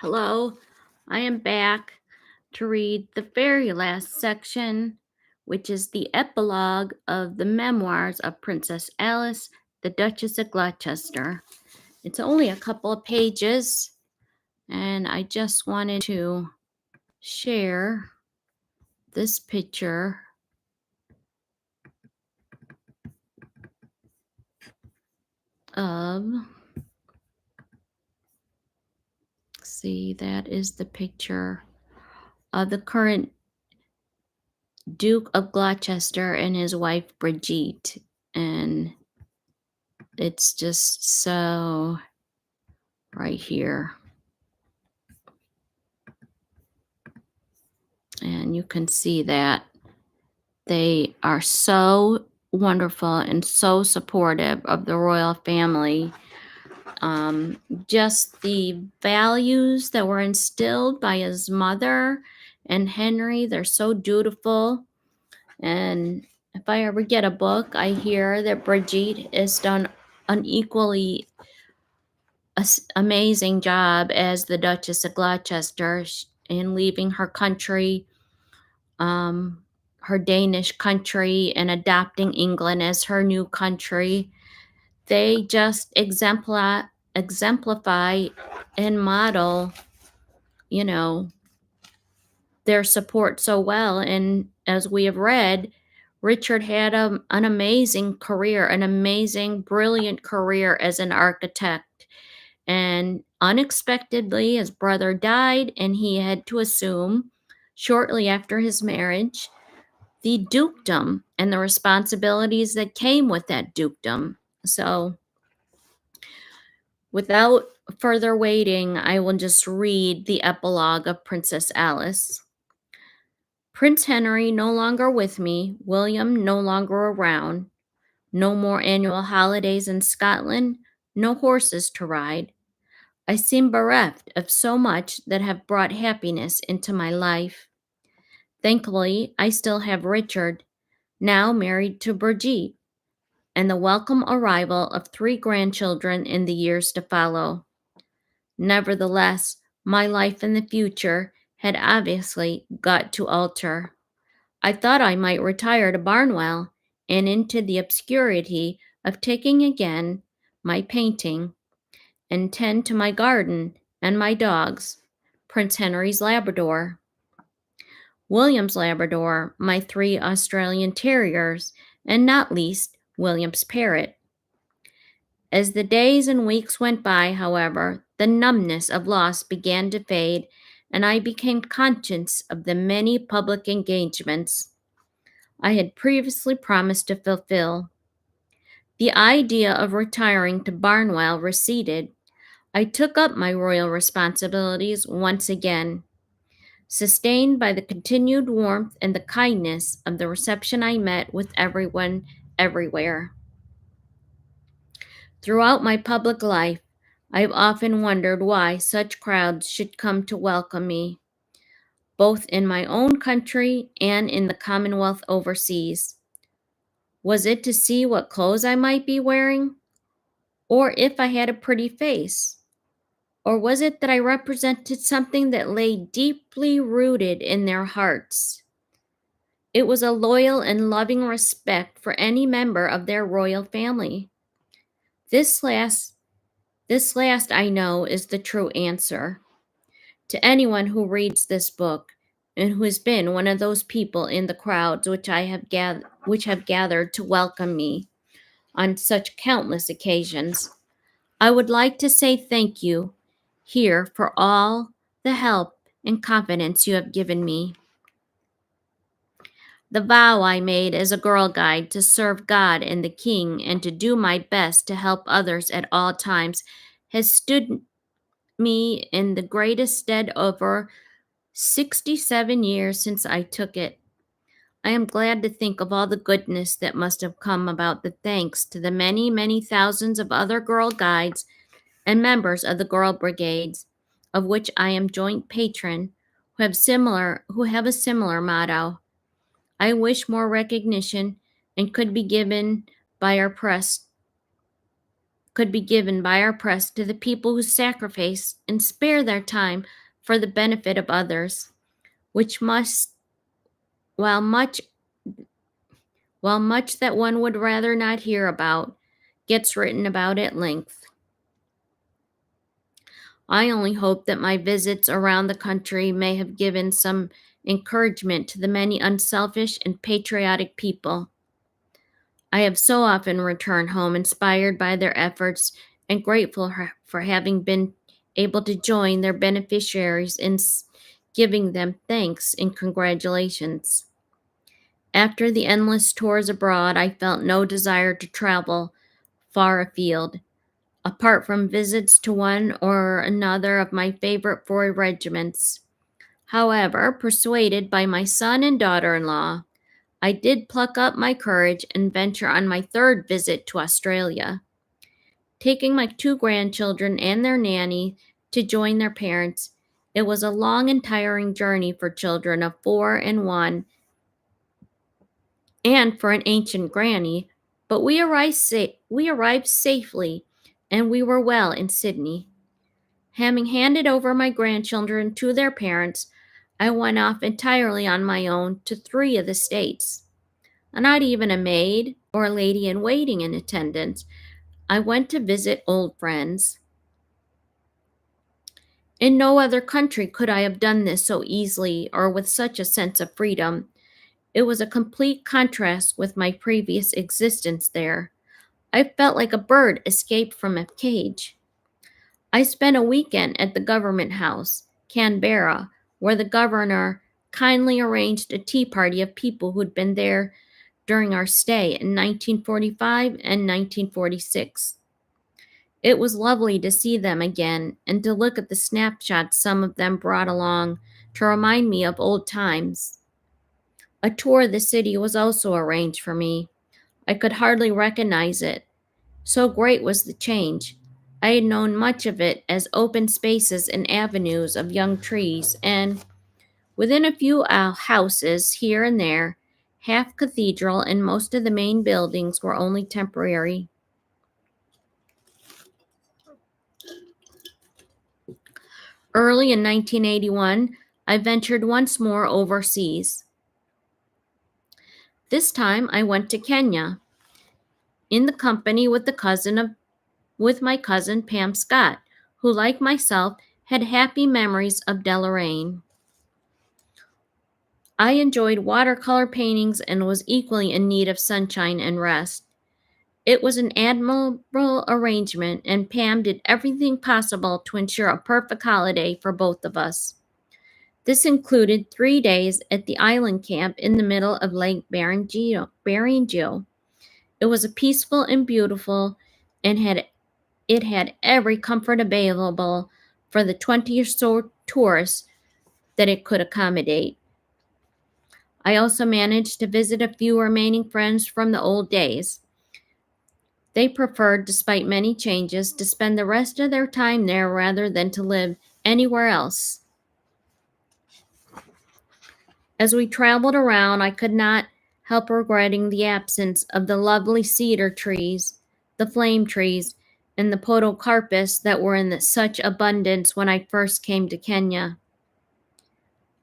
Hello, I am back to read the very last section, which is the epilogue of the memoirs of Princess Alice, the Duchess of Gloucester. It's only a couple of pages, and I just wanted to share this picture of, see, that is the picture of the current Duke of Gloucester and his wife Brigitte, and it's just so right here. And you can see that they are so wonderful and so supportive of the royal family. Just the values that were instilled by his mother and Henry, they're so dutiful. And if I ever get a book, I hear that Brigitte has done an equally amazing job as the Duchess of Gloucester in leaving her country, her Danish country, and adopting England as her new country. They just exemplify and model, their support so well. And as we have read, Richard had an amazing career, an amazing, brilliant career as an architect. And unexpectedly, his brother died, and he had to assume, shortly after his marriage, the dukedom and the responsibilities that came with that dukedom. So, without further waiting, I will just read the epilogue of Princess Alice. Prince Henry no longer with me, William no longer around, no more annual holidays in Scotland, no horses to ride. I seem bereft of so much that have brought happiness into my life. Thankfully, I still have Richard, now married to Brigitte, and the welcome arrival of 3 grandchildren in the years to follow. Nevertheless, my life in the future had obviously got to alter. I thought I might retire to Barnwell and into the obscurity of taking again my painting and tend to my garden and my dogs, Prince Henry's Labrador, William's Labrador, my 3 Australian Terriers, and not least, William's parrot. As the days and weeks went by, however, the numbness of loss began to fade, and I became conscious of the many public engagements I had previously promised to fulfill. The idea of retiring to Barnwell receded. I took up my royal responsibilities once again, sustained by the continued warmth and the kindness of the reception I met with everyone everywhere. Throughout my public life, I have often wondered why such crowds should come to welcome me, both in my own country and in the Commonwealth overseas. Was it to see what clothes I might be wearing? Or if I had a pretty face? Or was it that I represented something that lay deeply rooted in their hearts? It was a loyal and loving respect for any member of their royal family. This last I know is the true answer. To anyone who reads this book and who has been one of those people in the crowds which have gathered to welcome me on such countless occasions, I would like to say thank you here for all the help and confidence you have given me. The vow I made as a girl guide to serve God and the King and to do my best to help others at all times has stood me in the greatest stead over 67 years since I took it. I am glad to think of all the goodness that must have come about the thanks to the many, many thousands of other girl guides and members of the girl brigades, of which I am joint patron, who have a similar motto. I wish more recognition and could be given by our press could be given by our press to the people who sacrifice and spare their time for the benefit of others, which must, while much while much that one would rather not hear about, gets written about at length. I only hope that my visits around the country may have given some encouragement to the many unselfish and patriotic people. I have so often returned home inspired by their efforts and grateful for having been able to join their beneficiaries in giving them thanks and congratulations. After the endless tours abroad, I felt no desire to travel far afield, apart from visits to one or another of my favorite four regiments. However, persuaded by my son and daughter in law, I did pluck up my courage and venture on my third visit to Australia, taking my two grandchildren and their nanny to join their parents. It was a long and tiring journey for children of 4 and 1, and for an ancient granny, but we arrived safely, and we were well in Sydney. Having handed over my grandchildren to their parents, I went off entirely on my own to 3 of the states. Not even a maid or a lady in waiting in attendance. I went to visit old friends. In no other country could I have done this so easily or with such a sense of freedom. It was a complete contrast with my previous existence there. I felt like a bird escaped from a cage. I spent a weekend at the Government House, Canberra, where the governor kindly arranged a tea party of people who'd been there during our stay in 1945 and 1946. It was lovely to see them again and to look at the snapshots some of them brought along to remind me of old times. A tour of the city was also arranged for me. I could hardly recognize it. So great was the change. I had known much of it as open spaces and avenues of young trees, and within a few houses here and there, half cathedral and most of the main buildings were only temporary. Early in 1981, I ventured once more overseas. This time I went to Kenya in the company with my cousin Pam Scott, who like myself had happy memories of Deloraine. I enjoyed watercolor paintings and was equally in need of sunshine and rest. It was an admirable arrangement, and Pam did everything possible to ensure a perfect holiday for both of us. This included 3 days at the island camp in the middle of Lake Barringio. It was peaceful and beautiful, and it had every comfort available for the 20 or so tourists that it could accommodate. I also managed to visit a few remaining friends from the old days. They preferred, despite many changes, to spend the rest of their time there rather than to live anywhere else. As we traveled around, I could not help regretting the absence of the lovely cedar trees, the flame trees, and the podocarpus that were in such abundance when I first came to Kenya.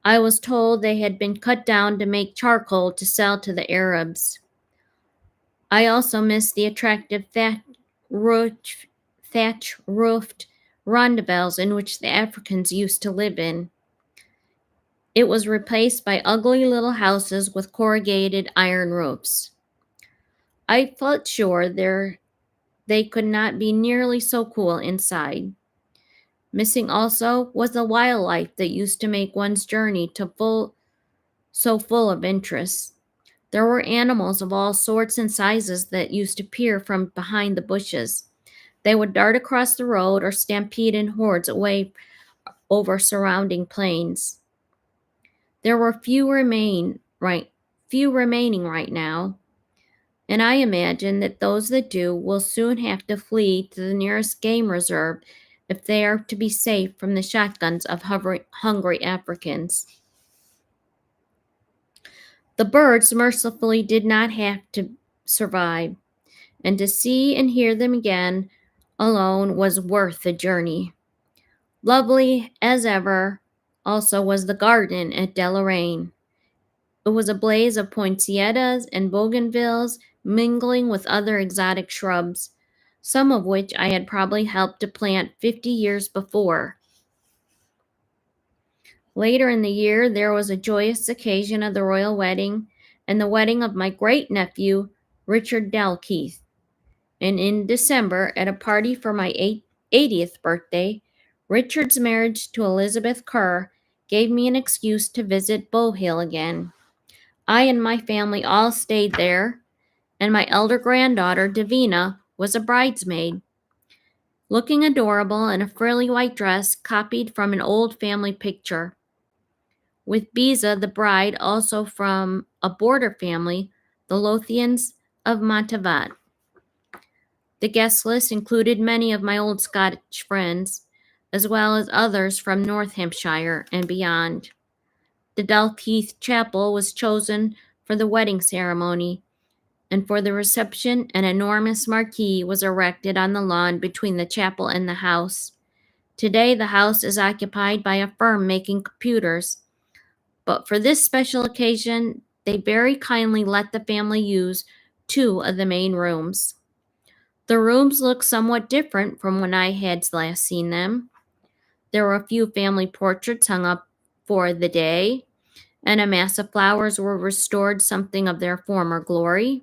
I was told they had been cut down to make charcoal to sell to the Arabs. I also missed the attractive thatch-roofed rondavels in which the Africans used to live in. It was replaced by ugly little houses with corrugated iron roofs. I felt sure they could not be nearly so cool inside. Missing also was the wildlife that used to make one's journey so full of interest. There were animals of all sorts and sizes that used to peer from behind the bushes. They would dart across the road or stampede in hordes away over surrounding plains. There were few remaining right now, and I imagine that those that do will soon have to flee to the nearest game reserve if they are to be safe from the shotguns of hungry Africans. The birds mercifully did not have to survive, and to see and hear them again alone was worth the journey. Lovely as ever also was the garden at Deloraine. It was a blaze of poinsettias and bougainvilleas mingling with other exotic shrubs, some of which I had probably helped to plant 50 years before. Later in the year, there was a joyous occasion of the royal wedding and the wedding of my great nephew, Richard Dalkeith. And in December, at a party for my 80th birthday, Richard's marriage to Elizabeth Kerr gave me an excuse to visit Bowhill again. I and my family all stayed there, and my elder granddaughter, Davina, was a bridesmaid. Looking adorable in a frilly white dress copied from an old family picture, with Beza, the bride, also from a border family, the Lothians of Mountbatten. The guest list included many of my old Scottish friends, as well as others from North Hampshire and beyond. The Dalkeith Chapel was chosen for the wedding ceremony, and for the reception, an enormous marquee was erected on the lawn between the chapel and the house. Today, the house is occupied by a firm making computers, but for this special occasion, they very kindly let the family use two of the main rooms. The rooms looked somewhat different from when I had last seen them. There were a few family portraits hung up for the day, and a mass of flowers were restored something of their former glory.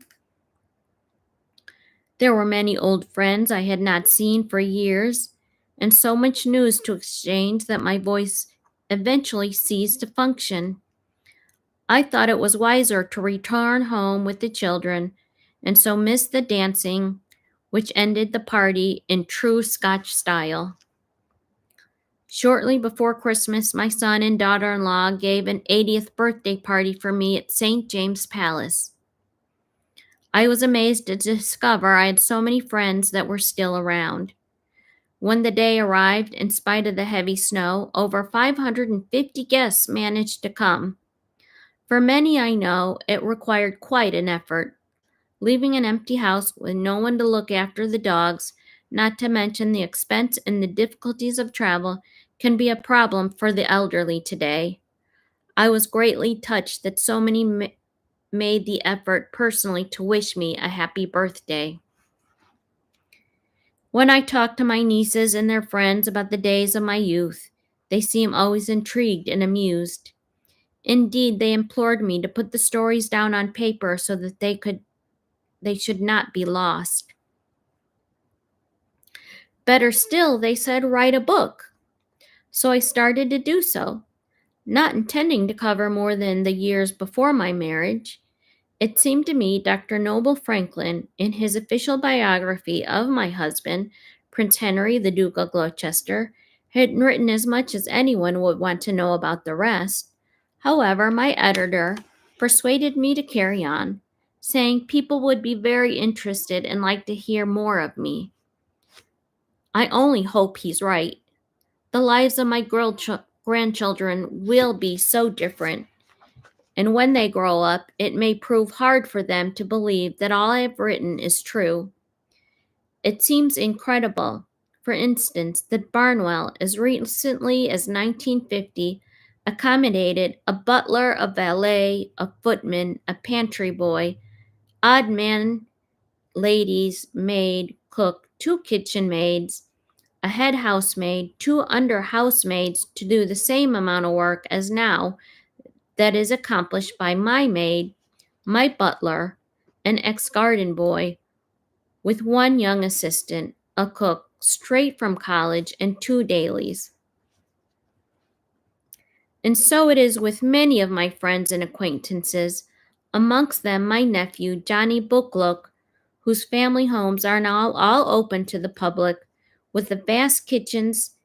There were many old friends I had not seen for years, and so much news to exchange that my voice eventually ceased to function. I thought it was wiser to return home with the children, and so missed the dancing, which ended the party in true Scotch style. Shortly before Christmas, my son and daughter-in-law gave an 80th birthday party for me at St. James Palace. I was amazed to discover I had so many friends that were still around. When the day arrived, in spite of the heavy snow, over 550 guests managed to come. For many I know, it required quite an effort. Leaving an empty house with no one to look after the dogs, not to mention the expense and the difficulties of travel, can be a problem for the elderly today. I was greatly touched that so many made the effort personally to wish me a happy birthday. When I talk to my nieces and their friends about the days of my youth, they seem always intrigued and amused. Indeed, they implored me to put the stories down on paper so that they should not be lost. Better still, they said, write a book. So I started to do so, not intending to cover more than the years before my marriage. It seemed to me Dr. Noble Franklin, in his official biography of my husband, Prince Henry, the Duke of Gloucester, had written as much as anyone would want to know about the rest. However, my editor persuaded me to carry on, saying people would be very interested and like to hear more of me. I only hope he's right. The lives of my grandchildren will be so different, and when they grow up, it may prove hard for them to believe that all I have written is true. It seems incredible, for instance, that Barnwell, as recently as 1950, accommodated a butler, a valet, a footman, a pantry boy, odd man, ladies, maid, cook, two kitchen maids, a head housemaid, two under housemaids to do the same amount of work as now that is accomplished by my maid, my butler, an ex-garden boy, with one young assistant, a cook straight from college, and two dailies. And so it is with many of my friends and acquaintances, amongst them my nephew, Johnny Booklook, whose family homes are now all open to the public, with the vast kitchens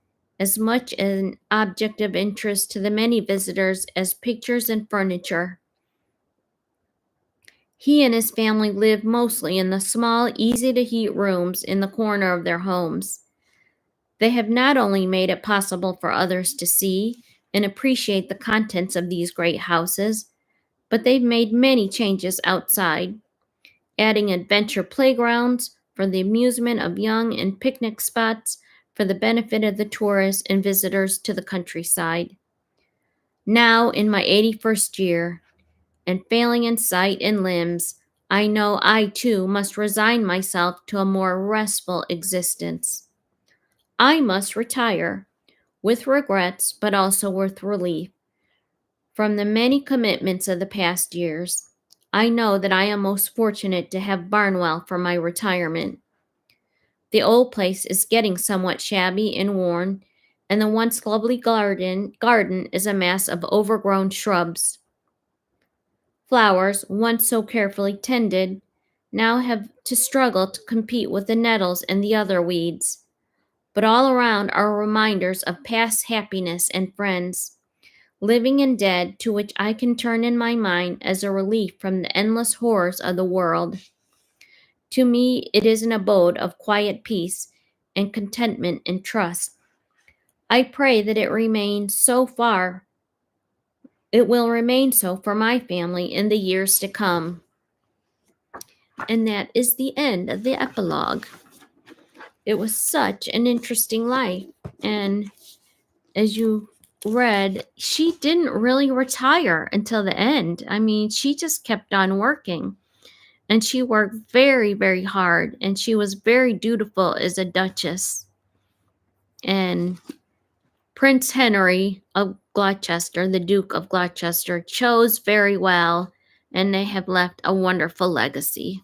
as much an object of interest to the many visitors as pictures and furniture. He and his family live mostly in the small, easy-to-heat rooms in the corner of their homes. They have not only made it possible for others to see and appreciate the contents of these great houses, but they've made many changes outside, adding adventure playgrounds for the amusement of young and picnic spots for the benefit of the tourists and visitors to the countryside. Now, in my 81st year, and failing in sight and limbs, I know I too must resign myself to a more restful existence. I must retire, with regrets, but also with relief, from the many commitments of the past years. I know that I am most fortunate to have Barnwell for my retirement. The old place is getting somewhat shabby and worn, and the once lovely garden is a mass of overgrown shrubs. Flowers, once so carefully tended, now have to struggle to compete with the nettles and the other weeds. But all around are reminders of past happiness and friends, living and dead, to which I can turn in my mind as a relief from the endless horrors of the world. To me, it is an abode of quiet peace and contentment and trust. I pray that it will remain so for my family in the years to come. And that is the end of the epilogue. It was such an interesting life. And as you read, she didn't really retire until the end. I mean, she just kept on working. And she worked very, very hard. And she was very dutiful as a duchess. And Prince Henry of Gloucester, the Duke of Gloucester, chose very well. And they have left a wonderful legacy.